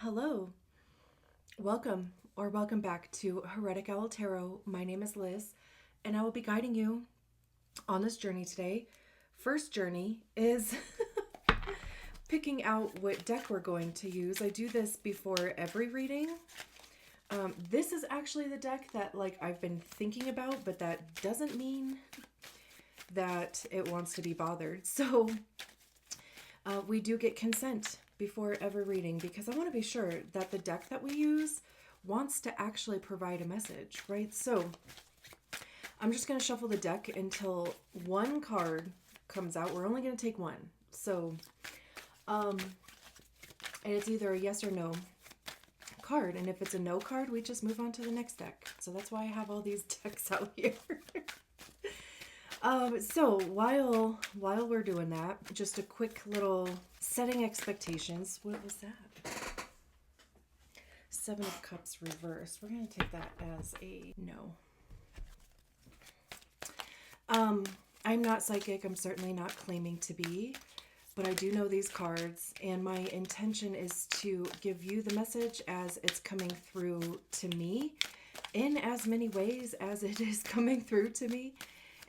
Hello, welcome back to Heretic Owl Tarot. My name is Liz, and I will be guiding you on this journey today. First journey is picking out what deck we're going to use. I do this before every reading. This is actually the deck that I've been thinking about, but that doesn't mean that it wants to be bothered. So we do get consent before every reading because I want to be sure that the deck that we use wants to actually provide a message, right? So I'm just going to shuffle the deck until one card comes out. We're only going to take one. So, and it's either a yes or no card. And if it's a no card, we just move on to the next deck. So that's why I have all these decks out here. So while we're doing that, just a quick little setting expectations. What was that? Seven of Cups reversed. We're going to take that as a no. I'm not psychic. I'm certainly not claiming to be, but I do know these cards, and my intention is to give you the message as it's coming through to me in as many ways as it is coming through to me.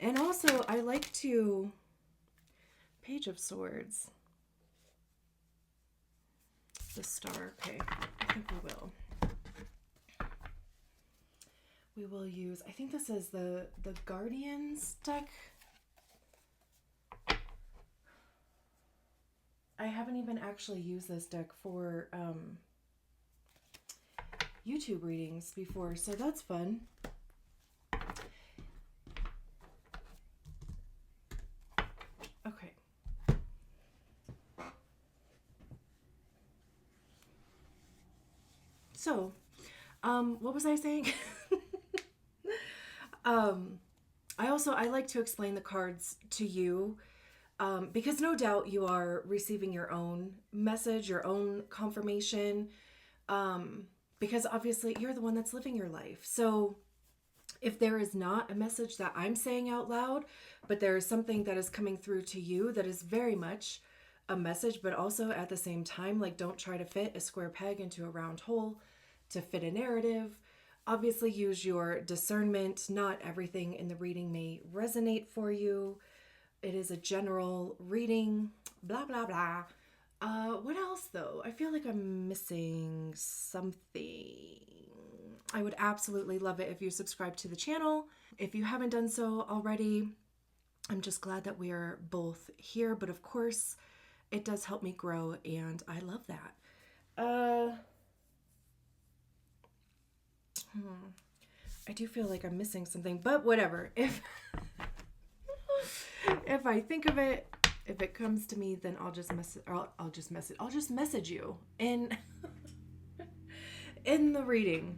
And also, I like to, Page of Swords, the Star, okay, I think we will. We will use, I think this is the Guardians deck. I haven't even actually used this deck for YouTube readings before, so that's fun. Okay. So, what was I saying? I like to explain the cards to you because no doubt you are receiving your own message, your own confirmation, because obviously you're the one that's living your life. So if there is not a message that I'm saying out loud, but there is something that is coming through to you that is very much a message, but also at the same time, don't try to fit a square peg into a round hole to fit a narrative. Obviously use your discernment. Not everything in the reading may resonate for you. It is a general reading, blah, blah, blah. What else though? I feel like I'm missing something. I would absolutely love it if you subscribe to the channel. If you haven't done so already, I'm just glad that we are both here. But of course, it does help me grow, and I love that. I do feel like I'm missing something, but whatever. If I think of it, if it comes to me, then I'll just message you in in the reading.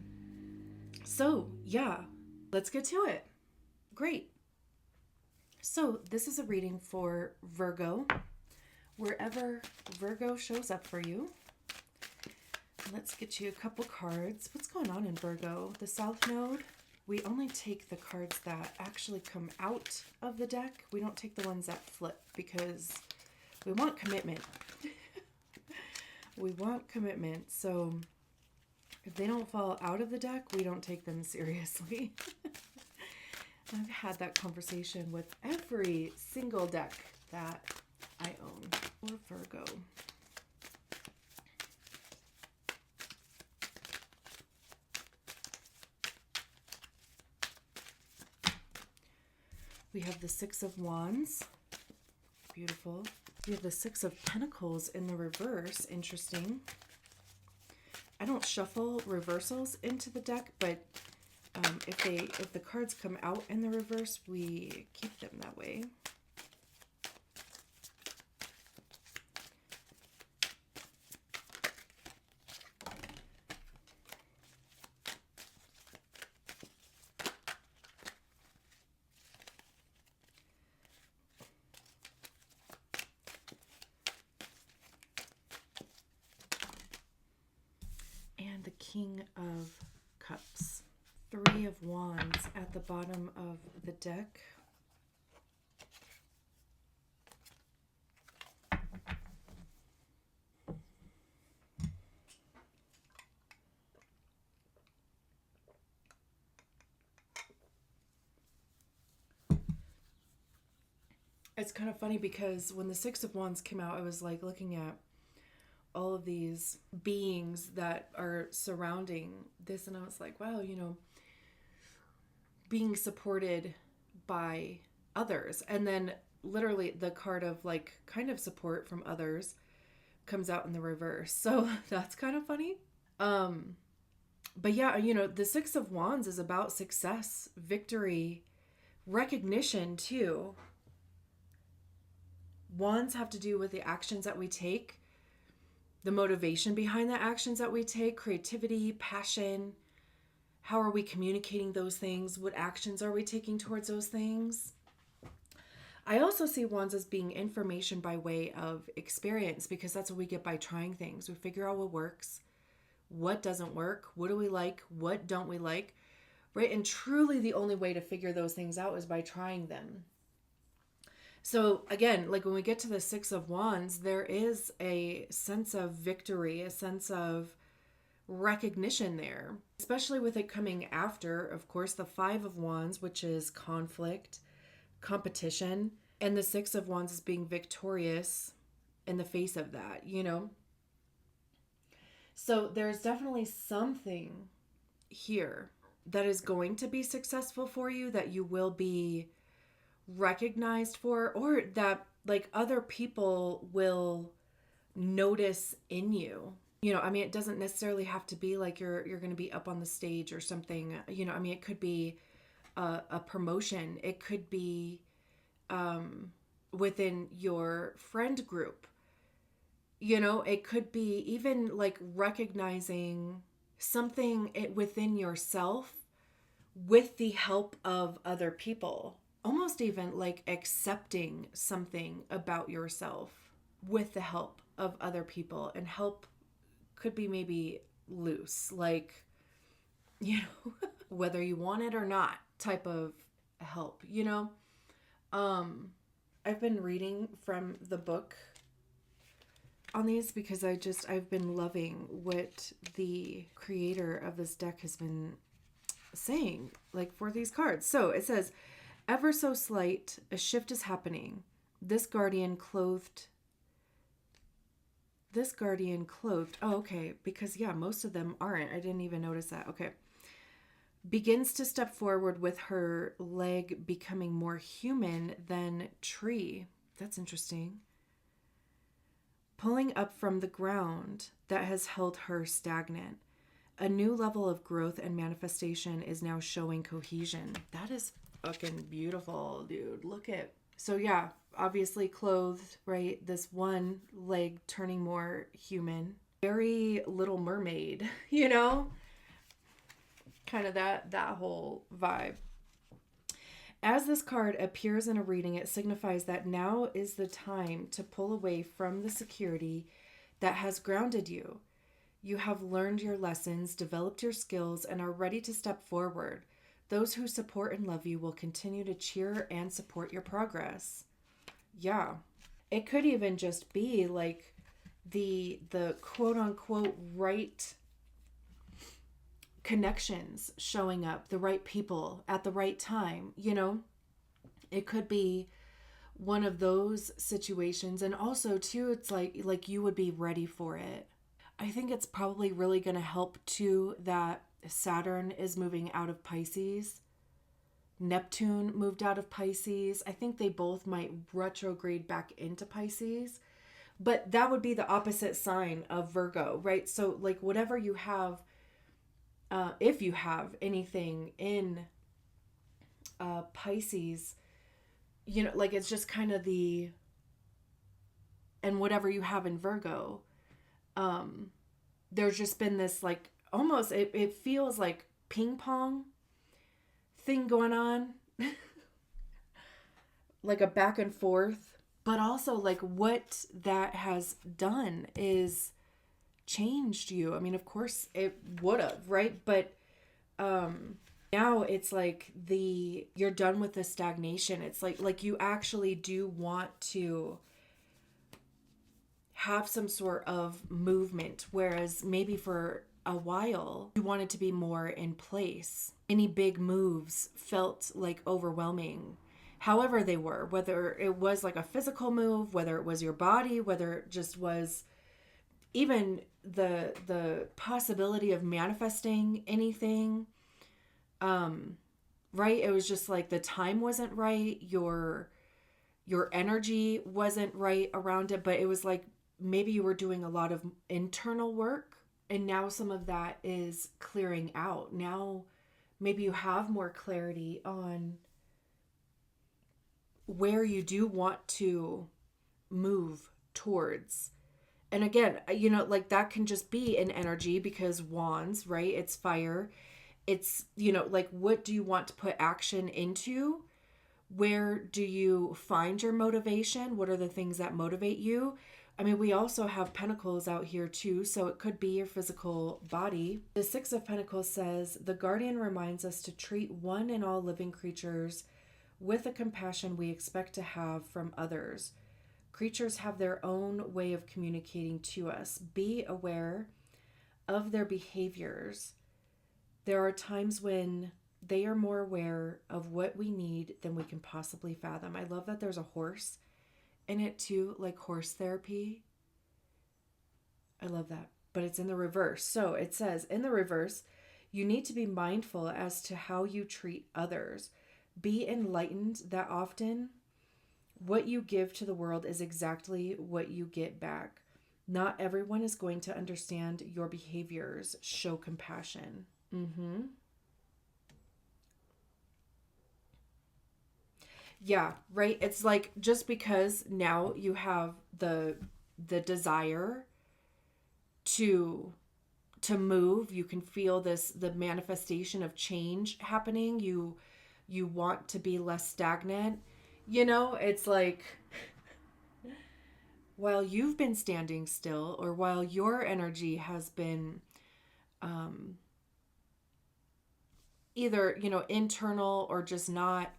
So, yeah, let's get to it. Great. So, this is a reading for Virgo, wherever Virgo shows up for you. Let's get you a couple cards. What's going on in Virgo? The South Node. We only take the cards that actually come out of the deck. We don't take the ones that flip because we want commitment. We want commitment. So if they don't fall out of the deck, we don't take them seriously. I've had that conversation with every single deck that I own. Or Virgo. We have the Six of Wands. Beautiful. We have the Six of Pentacles in the reverse. Interesting. I don't shuffle reversals into the deck, but if the cards come out in the reverse, we keep them that way. The King of Cups. Three of Wands at the bottom of the deck. It's kind of funny because when the Six of Wands came out, I was like looking at all of these beings that are surrounding this, and I was like, wow, being supported by others. And then literally the card of like kind of support from others comes out in the reverse. So that's kind of funny. But yeah, the Six of Wands is about success, victory, recognition too. Wands have to do with the actions that we take, the motivation behind the actions that we take, creativity, passion. How are we communicating those things? What actions are we taking towards those things? I also see Wands as being information by way of experience, because that's what we get by trying things. We figure out what works, what doesn't work, what do we like, what don't we like, right? And truly the only way to figure those things out is by trying them. So again, like when we get to the Six of Wands, there is a sense of victory, a sense of recognition there, especially with it coming after, of course, the Five of Wands, which is conflict, competition, and the Six of Wands is being victorious in the face of that, So there's definitely something here that is going to be successful for you, that you will be recognized for, or that like other people will notice in you. It doesn't necessarily have to be like you're going to be up on the stage or something. It could be a promotion. It could be within your friend group. It could be even like recognizing something within yourself with the help of other people. Almost even like accepting something about yourself with the help of other people. And help could be maybe loose, like, whether you want it or not type of help, I've been reading from the book on these because I've been loving what the creator of this deck has been saying, like, for these cards. So it says, ever so slight, a shift is happening. This guardian clothed. Oh, okay. Because, yeah, most of them aren't. I didn't even notice that. Okay. Begins to step forward with her leg becoming more human than tree. That's interesting. Pulling up from the ground that has held her stagnant. A new level of growth and manifestation is now showing cohesion. That is fucking beautiful, dude. Look at. So yeah, obviously clothed, right? This one leg turning more human. Very Little Mermaid, Kind of that whole vibe. As this card appears in a reading, it signifies that now is the time to pull away from the security that has grounded you. You have learned your lessons, developed your skills, and are ready to step forward. Those who support and love you will continue to cheer and support your progress. Yeah. It could even just be like the quote unquote right connections showing up, the right people at the right time, It could be one of those situations. And also too, it's like you would be ready for it. I think it's probably really going to help too that Saturn is moving out of Pisces. Neptune moved out of Pisces. I think they both might retrograde back into Pisces, but that would be the opposite sign of Virgo, right? So like whatever you have, if you have anything in Pisces, like it's just kind of and whatever you have in Virgo, there's just been this like almost it feels like ping pong thing going on, like a back and forth, but also like what that has done is changed you. I mean, of course it would have, right? But now it's like you're done with the stagnation. It's like you actually do want to have some sort of movement, whereas maybe for a while you wanted to be more in place. Any big moves felt like overwhelming, however they were, whether it was like a physical move, whether it was your body, whether it just was even the possibility of manifesting anything. Right? It was just like the time wasn't right, your energy wasn't right around it, but it was like maybe you were doing a lot of internal work, and now some of that is clearing out. Now maybe you have more clarity on where you do want to move towards. And again, like that can just be an energy because wands, right? It's fire. It's, like what do you want to put action into? Where do you find your motivation? What are the things that motivate you? I mean, we also have pentacles out here too, so it could be your physical body. The Six of Pentacles says, the guardian reminds us to treat one and all living creatures with the compassion we expect to have from others. Creatures have their own way of communicating to us. Be aware of their behaviors. There are times when they are more aware of what we need than we can possibly fathom. I love that there's a horse in it too, like horse therapy. I love that. But it's in the reverse. So it says in the reverse, you need to be mindful as to how you treat others. Be enlightened that often what you give to the world is exactly what you get back. Not everyone is going to understand your behaviors. Show compassion. Yeah, right. It's like just because now you have the desire to move, you can feel the manifestation of change happening. You want to be less stagnant. It's like while you've been standing still, or while your energy has been either, internal or just not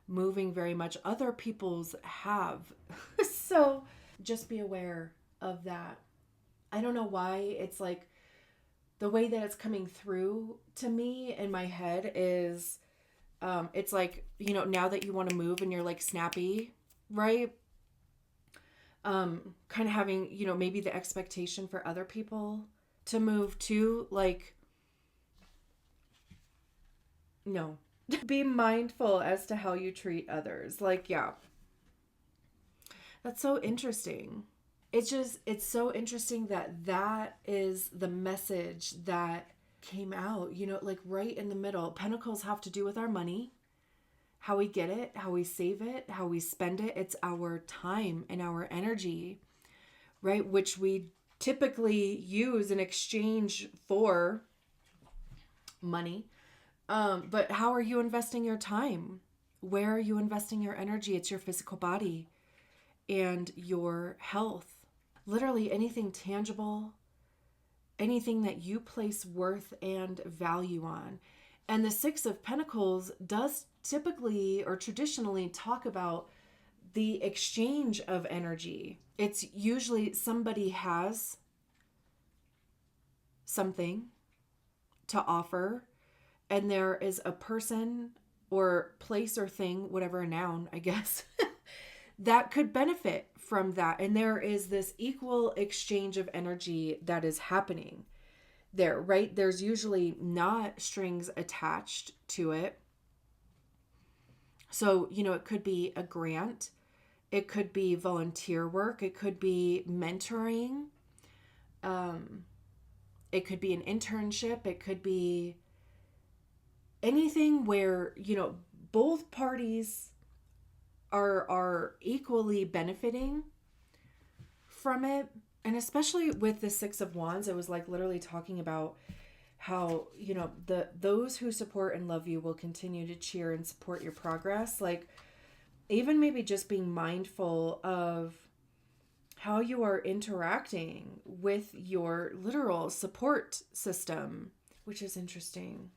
moving very much, other people's have. So just be aware of that. I don't know why it's like the way that it's coming through to me in my head is it's like, now that you want to move and you're like snappy, right? Kind of having, maybe the expectation for other people to move too, like, no. Be mindful as to how you treat others. Like, yeah. That's so interesting. It's so interesting that is the message that came out, like right in the middle. Pentacles have to do with our money, how we get it, how we save it, how we spend it. It's our time and our energy, right? Which we typically use in exchange for money. But how are you investing your time? Where are you investing your energy? It's your physical body and your health. Literally anything tangible, anything that you place worth and value on. And the Six of Pentacles does typically or traditionally talk about the exchange of energy. It's usually somebody has something to offer, and there is a person or place or thing, whatever, a noun, I guess, that could benefit from that. And there is this equal exchange of energy that is happening there, right? There's usually not strings attached to it. So, it could be a grant. It could be volunteer work. It could be mentoring. It could be an internship. It could be anything where, both parties are equally benefiting from it. And especially with the Six of Wands, it was like literally talking about how, those who support and love you will continue to cheer and support your progress. Like even maybe just being mindful of how you are interacting with your literal support system, which is interesting.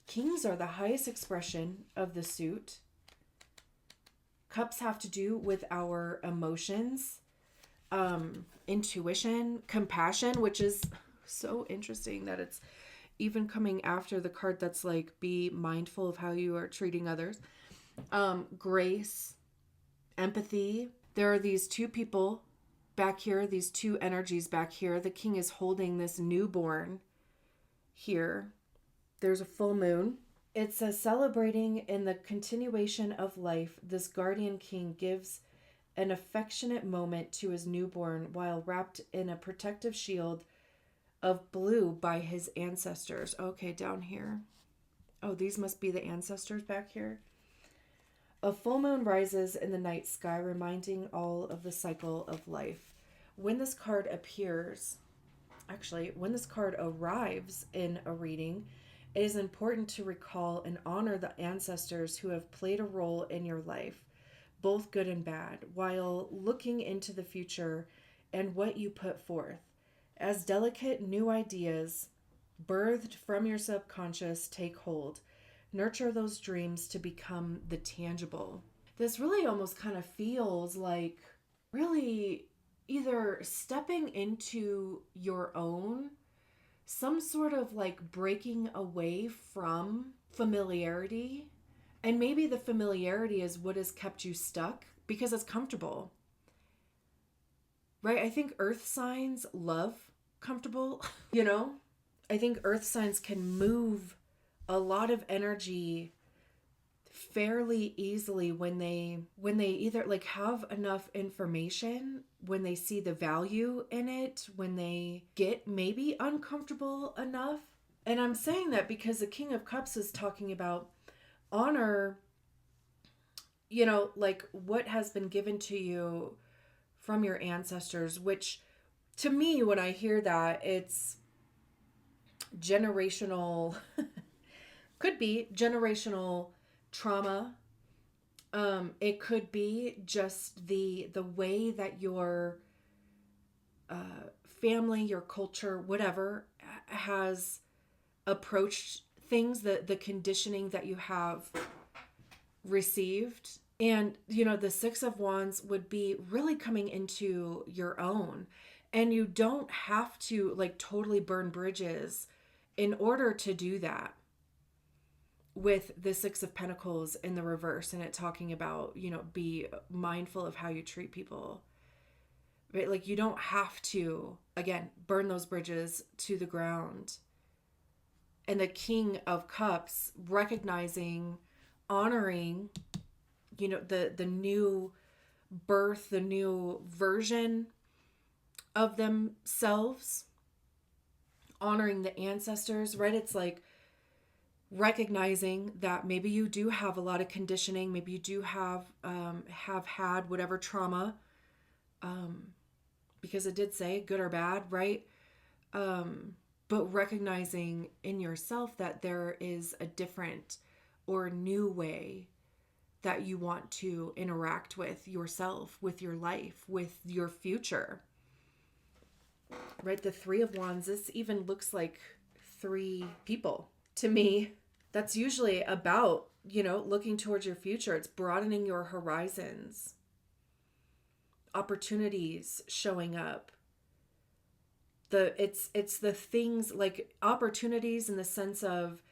Kings are the highest expression of the suit. Cups have to do with our emotions, intuition, compassion, which is so interesting that it's even coming after the card that's like, be mindful of how you are treating others. Grace, empathy. There are these two people back here, these two energies back here. The king is holding this newborn here. There's a full moon. It says, celebrating in the continuation of life, this guardian king gives an affectionate moment to his newborn while wrapped in a protective shield of blue by his ancestors. Okay, down here. Oh, these must be the ancestors back here. A full moon rises in the night sky, reminding all of the cycle of life. When this card appears, actually, when this card arrives in a reading, it is important to recall and honor the ancestors who have played a role in your life, both good and bad, while looking into the future and what you put forth. As delicate new ideas, birthed from your subconscious, take hold. Nurture those dreams to become the tangible. This really almost kind of feels like really either stepping into your own, some sort of like breaking away from familiarity. And maybe the familiarity is what has kept you stuck because it's comfortable. Right? I think earth signs love comfortable, you know? I think earth signs can move a lot of energy fairly easily when they either like have enough information, when they see the value in it, when they get maybe uncomfortable enough. And I'm saying that because the King of Cups is talking about honor, you know, like what has been given to you from your ancestors, which to me, when I hear that, it's generational, could be generational trauma. It could be just the way that your family, your culture, whatever, has approached things, the conditioning that you have received. And, you know, the Six of Wands would be really coming into your own. And you don't have to like totally burn bridges in order to do that. With the Six of Pentacles in the reverse, and it talking about, you know, be mindful of how you treat people. Right? Like you don't have to, again, burn those bridges to the ground. And the King of Cups recognizing, honoring, you know, the new birth, the new version of themselves, honoring the ancestors, right? It's like recognizing that maybe you do have a lot of conditioning, maybe you do have had whatever trauma, because it did say good or bad, right? But recognizing in yourself that there is a different or new way that you want to interact with yourself, with your life, with your future. Right? The Three of Wands, this even looks like three people to me. That's usually about, you know, looking towards your future. It's broadening your horizons, opportunities showing up. It's the things like opportunities in the sense of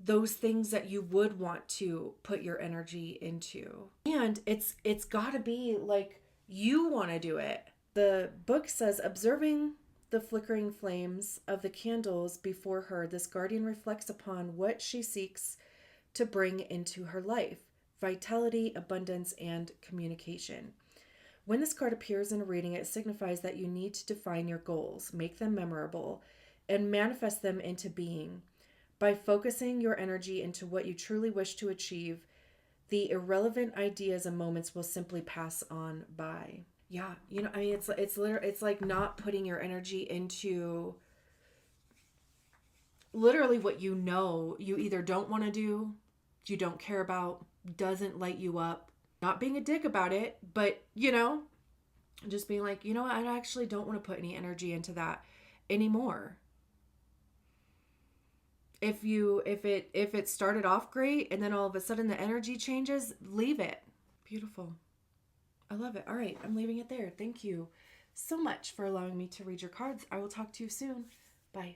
those things that you would want to put your energy into. And it's got to be like you want to do it. The book says, observing the flickering flames of the candles before her, this guardian reflects upon what she seeks to bring into her life: vitality, abundance, and communication. When this card appears in a reading, it signifies that you need to define your goals, make them memorable, and manifest them into being. By focusing your energy into what you truly wish to achieve, the irrelevant ideas and moments will simply pass on by. Yeah, you know, I mean, it's like not putting your energy into literally what you know you either don't want to do, you don't care about, doesn't light you up. Not being a dick about it, but, you know, just being like, you know what, I actually don't want to put any energy into that anymore. If it started off great and then all of a sudden the energy changes, leave it. Beautiful. I love it. All right, I'm leaving it there. Thank you so much for allowing me to read your cards. I will talk to you soon. Bye.